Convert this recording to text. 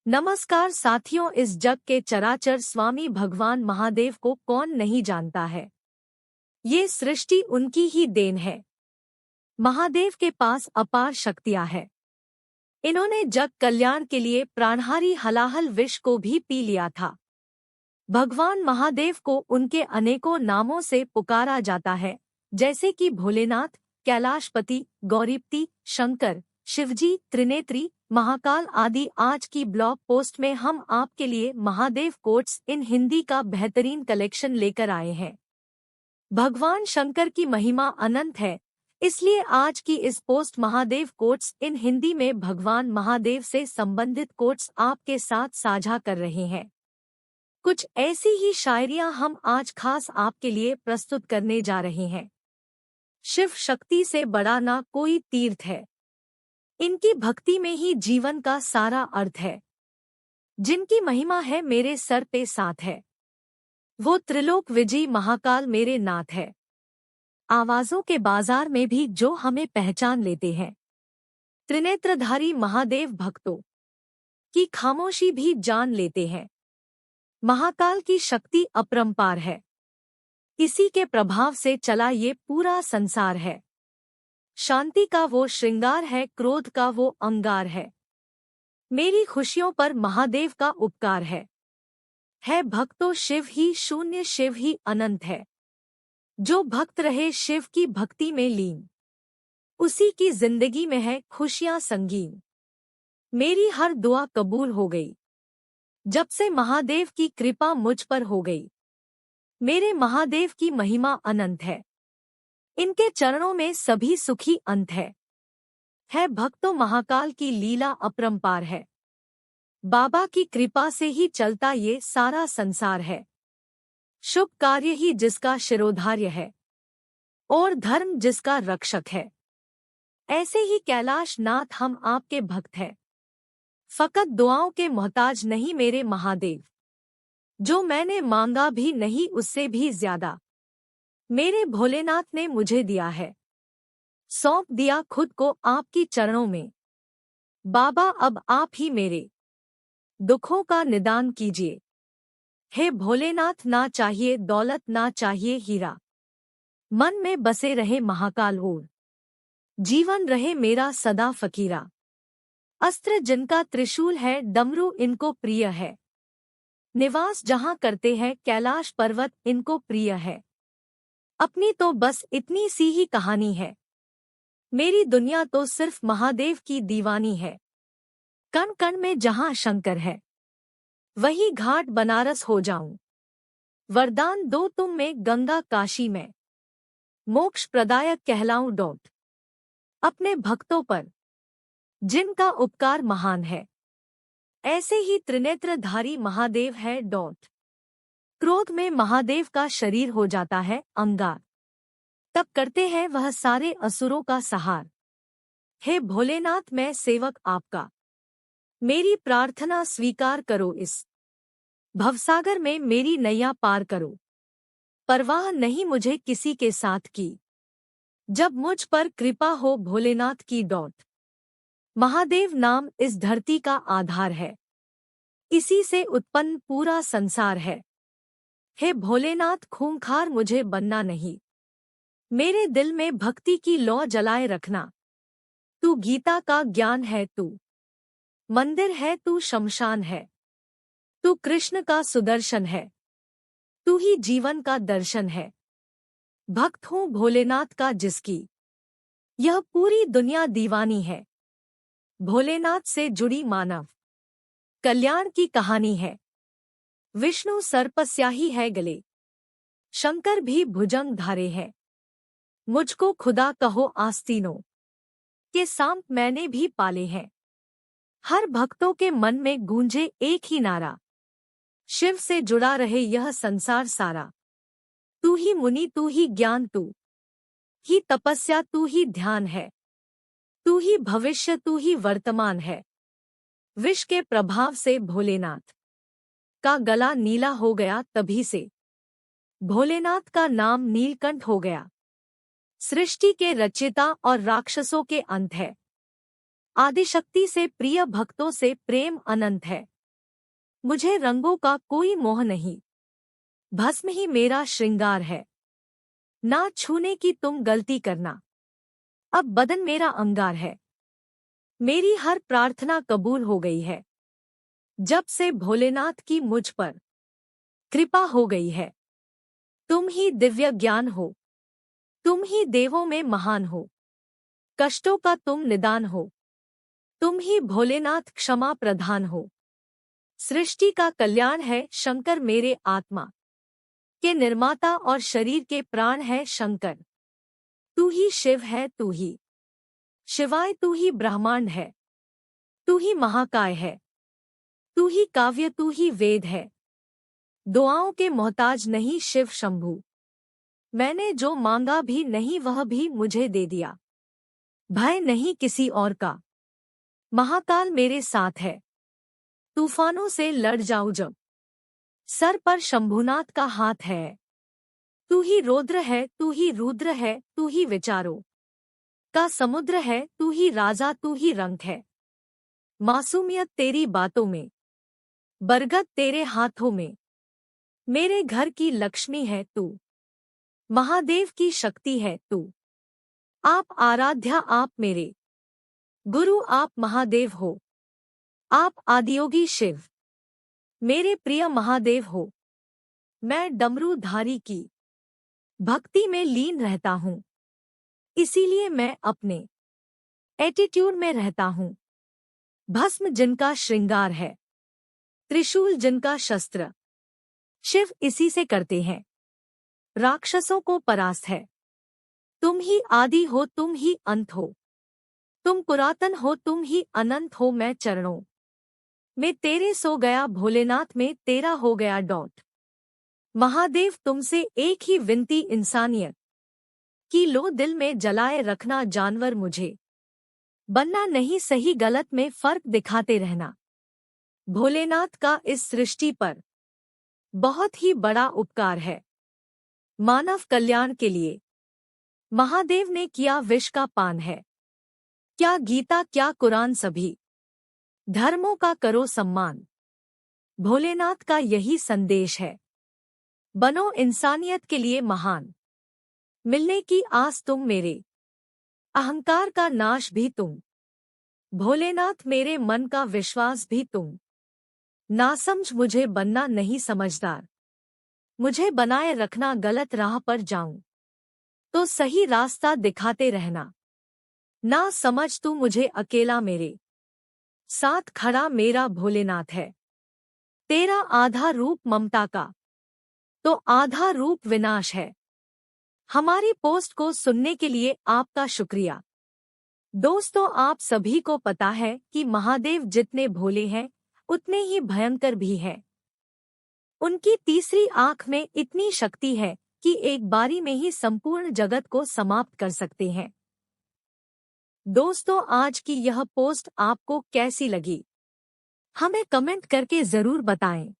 नमस्कार साथियों, इस जग के चराचर स्वामी भगवान महादेव को कौन नहीं जानता है। ये सृष्टि उनकी ही देन है। महादेव के पास अपार शक्तियां हैं। इन्होंने जग कल्याण के लिए प्राणहारी हलाहल विष को भी पी लिया था। भगवान महादेव को उनके अनेकों नामों से पुकारा जाता है, जैसे कि भोलेनाथ, कैलाशपति, गौरीपति, शंकर, शिवजी, त्रिनेत्री, महाकाल आदि। आज की ब्लॉग पोस्ट में हम आपके लिए महादेव कोट्स इन हिंदी का बेहतरीन कलेक्शन लेकर आए हैं। भगवान शंकर की महिमा अनंत है, इसलिए आज की इस post Mahadev quotes in Hindi में भगवान महादेव से संबंधित कोट्स आपके साथ साझा कर रहे हैं। कुछ ऐसी ही शायरियां हम आज खास आपके लिए प्रस्तुत करने जा रहे हैं। शिव शक्ति से बड़ा ना कोई तीर्थ है, इनकी भक्ति में ही जीवन का सारा अर्थ है। जिनकी महिमा है मेरे सर पे साथ है, वो त्रिलोक विजयी महाकाल मेरे नाथ है। आवाजों के बाजार में भी जो हमें पहचान लेते हैं, त्रिनेत्रधारी महादेव भक्तों की खामोशी भी जान लेते हैं। महाकाल की शक्ति अपरंपार है, इसी के प्रभाव से चला ये पूरा संसार है। शांति का वो श्रृंगार है, क्रोध का वो अंगार है। मेरी खुशियों पर महादेव का उपकार है भक्तों शिव ही शून्य, शिव ही अनंत है। जो भक्त रहे शिव की भक्ति में लीन, उसी की जिंदगी में है खुशियां संगीन। मेरी हर दुआ कबूल हो गई, जब से महादेव की कृपा मुझ पर हो गई। मेरे महादेव की महिमा अनंत है, इनके चरणों में सभी सुखी अंत है भक्तों महाकाल की लीला अपरंपार है। बाबा की कृपा से ही चलता ये सारा संसार है। शुभ कार्य ही जिसका शिरोधार्य है, और धर्म जिसका रक्षक है। ऐसे ही कैलाश नाथ हम आपके भक्त हैं। फकत दुआओं के मोहताज नहीं मेरे महादेव, जो मैंने मांगा भी नहीं उससे भी ज्यादा मेरे भोलेनाथ ने मुझे दिया है। सौंप दिया खुद को आपकी चरणों में, बाबा अब आप ही मेरे दुखों का निदान कीजिए। हे भोलेनाथ, ना चाहिए दौलत ना चाहिए हीरा, मन में बसे रहे महाकाल और जीवन रहे मेरा सदा फकीरा। अस्त्र जिनका त्रिशूल है, डमरू इनको प्रिय है। निवास जहां करते हैं कैलाश पर्वत इनको प्रिय है। अपनी तो बस इतनी सी ही कहानी है, मेरी दुनिया तो सिर्फ महादेव की दीवानी है। कण कण में जहां शंकर है, वही घाट बनारस हो जाऊं। वरदान दो तुम में गंगा काशी में, मोक्ष प्रदायक कहलाऊं डॉट। अपने भक्तों पर जिनका उपकार महान है, ऐसे ही त्रिनेत्रधारी महादेव है डॉट। क्रोध में महादेव का शरीर हो जाता है अंगार, तब करते हैं वह सारे असुरों का सहार। हे भोलेनाथ, मैं सेवक आपका, मेरी प्रार्थना स्वीकार करो। इस भवसागर में मेरी नैया पार करो। परवाह नहीं मुझे किसी के साथ की, जब मुझ पर कृपा हो भोलेनाथ की डॉट। महादेव नाम इस धरती का आधार है, इसी से उत्पन्न पूरा संसार है। हे भोलेनाथ, खूंखार मुझे बनना नहीं, मेरे दिल में भक्ति की लौ जलाए रखना। तू गीता का ज्ञान है, तू मंदिर है, तू शमशान है। तू कृष्ण का सुदर्शन है, तू ही जीवन का दर्शन है। भक्त हूँ भोलेनाथ का जिसकी यह पूरी दुनिया दीवानी है। भोलेनाथ से जुड़ी मानव कल्याण की कहानी है। विष्णु सर्पस्याही है गले, शंकर भी भुजंग धारे है। मुझको खुदा कहो आस्तीनों के सांप मैंने भी पाले हैं। हर भक्तों के मन में गूंजे एक ही नारा, शिव से जुड़ा रहे यह संसार सारा। तू ही मुनि, तू ही ज्ञान, तू ही तपस्या, तू ही ध्यान है। तू ही भविष्य, तू ही वर्तमान है। विष के प्रभाव से भोलेनाथ का गला नीला हो गया, तभी से भोलेनाथ का नाम नीलकंठ हो गया। सृष्टि के रचयिता और राक्षसों के अंत है। आदिशक्ति से प्रिय भक्तों से प्रेम अनंत है। मुझे रंगों का कोई मोह नहीं, भस्म ही मेरा श्रृंगार है। ना छूने की तुम गलती करना, अब बदन मेरा अंगार है। मेरी हर प्रार्थना कबूल हो गई है, जब से भोलेनाथ की मुझ पर कृपा हो गई है। तुम ही दिव्य ज्ञान हो, तुम ही देवों में महान हो, कष्टों का तुम निदान हो, तुम ही भोलेनाथ क्षमा प्रधान हो। सृष्टि का कल्याण है शंकर मेरे आत्मा के निर्माता और शरीर के प्राण है शंकर। तू ही शिव है, तू ही शिवाय, तू ही ब्रह्मांड है, तू ही महाकाय है, तू ही काव्य, तू ही वेद है। दुआओं के मोहताज नहीं शिव शंभू, मैंने जो मांगा भी नहीं वह भी मुझे दे दिया। भय नहीं किसी और का, महाकाल मेरे साथ है। तूफानों से लड़ जाऊं जब, सर पर शंभुनाथ का हाथ है। तू ही रौद्र है, तू ही रुद्र है, तू ही विचारों का समुद्र है, तू ही राजा, तू ही रंग है। मासूमियत तेरी बातों में, बरगद तेरे हाथों में, मेरे घर की लक्ष्मी है तू, महादेव की शक्ति है तू। आप आराध्या, आप मेरे गुरु, आप महादेव हो। आप आदियोगी शिव, मेरे प्रिय महादेव हो। मैं डमरूधारी की भक्ति में लीन रहता हूँ, इसीलिए मैं अपने एटीट्यूड में रहता हूँ। भस्म जिनका श्रृंगार है, त्रिशूल जिनका शस्त्र, शिव इसी से करते हैं राक्षसों को परास्त है। तुम ही आदि हो, तुम ही अंत हो, तुम पुरातन हो, तुम ही अनंत हो। मैं चरणों में तेरे सो गया, भोलेनाथ में तेरा हो गया डॉट। महादेव तुमसे एक ही विनती इंसानियत की लो, दिल में जलाए रखना जानवर मुझे बनना नहीं, सही गलत में फर्क दिखाते रहना। भोलेनाथ का इस सृष्टि पर बहुत ही बड़ा उपकार है। मानव कल्याण के लिए महादेव ने किया विष का पान है। क्या गीता क्या कुरान, सभी धर्मों का करो सम्मान। भोलेनाथ का यही संदेश है, बनो इंसानियत के लिए महान। मिलने की आस तुम मेरे, अहंकार का नाश भी तुम। भोलेनाथ मेरे मन का विश्वास भी तुम। नासमझ मुझे बनना नहीं समझदार, मुझे बनाए रखना, गलत राह पर जाऊं तो सही रास्ता दिखाते रहना। ना समझ तू मुझे अकेला, मेरे साथ खड़ा मेरा भोलेनाथ है। तेरा आधा रूप ममता का तो आधा रूप विनाश है। हमारी पोस्ट को सुनने के लिए आपका शुक्रिया। दोस्तों, आप सभी को पता है कि महादेव जितने भोले हैं उतने ही भयंकर भी हैं। उनकी तीसरी आंख में इतनी शक्ति है कि एक बारी में ही संपूर्ण जगत को समाप्त कर सकते हैं। दोस्तों, आज की यह पोस्ट आपको कैसी लगी, हमें कमेंट करके जरूर बताएं।